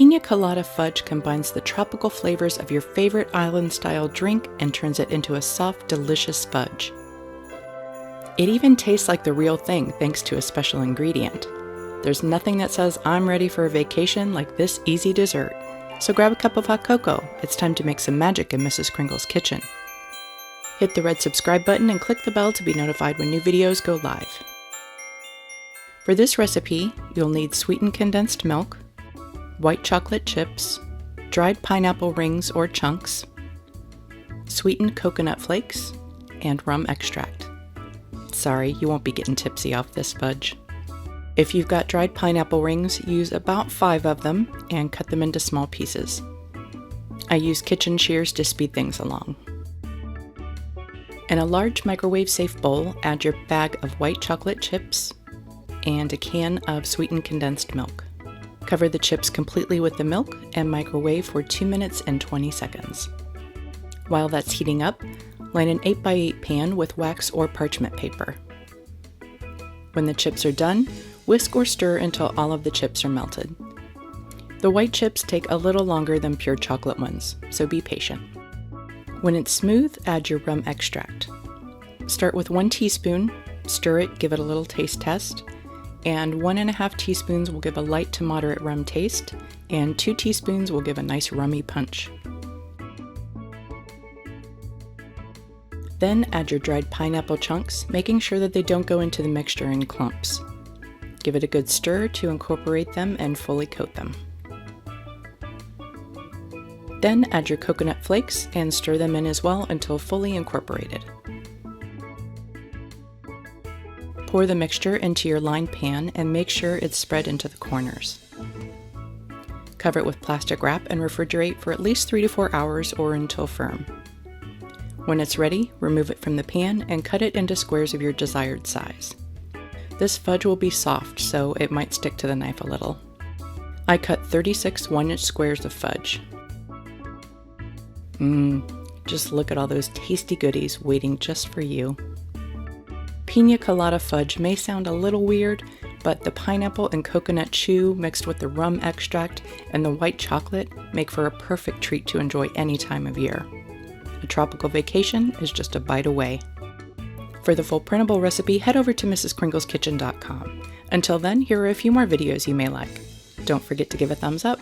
Pina Colada Fudge combines the tropical flavors of your favorite island-style drink and turns it into a soft, delicious fudge. It even tastes like the real thing thanks to a special ingredient. There's nothing that says I'm ready for a vacation like this easy dessert. So grab a cup of hot cocoa. It's time to make some magic in Mrs. Kringle's kitchen. Hit the red subscribe button and click the bell to be notified when new videos go live. For this recipe, you'll need sweetened condensed milk, white chocolate chips, dried pineapple rings or chunks, sweetened coconut flakes, and rum extract. Sorry, you won't be getting tipsy off this fudge. If you've got dried pineapple rings, use about 5 of them and cut them into small pieces. I use kitchen shears to speed things along. In a large microwave-safe bowl, add your bag of white chocolate chips and a can of sweetened condensed milk. Cover the chips completely with the milk and microwave for 2 minutes and 20 seconds. While that's heating up, line an 8x8 pan with wax or parchment paper. When the chips are done, whisk or stir until all of the chips are melted. The white chips take a little longer than pure chocolate ones, so be patient. When it's smooth, add your rum extract. Start with 1 teaspoon, stir it, give it a little taste test, and 1.5 teaspoons will give a light to moderate rum taste, and 2 teaspoons will give a nice rummy punch. Then add your dried pineapple chunks, making sure that they don't go into the mixture in clumps. Give it a good stir to incorporate them and fully coat them. Then add your coconut flakes and stir them in as well until fully incorporated. Pour the mixture into your lined pan and make sure it's spread into the corners. Cover it with plastic wrap and refrigerate for at least 3 to 4 hours or until firm. When it's ready, remove it from the pan and cut it into squares of your desired size. This fudge will be soft, so it might stick to the knife a little. I cut 36 1-inch squares of fudge. Just look at all those tasty goodies waiting just for you. Pina Colada Fudge may sound a little weird, but the pineapple and coconut chew mixed with the rum extract and the white chocolate make for a perfect treat to enjoy any time of year. A tropical vacation is just a bite away. For the full printable recipe, head over to mrskringleskitchen.com. Until then, here are a few more videos you may like. Don't forget to give a thumbs up.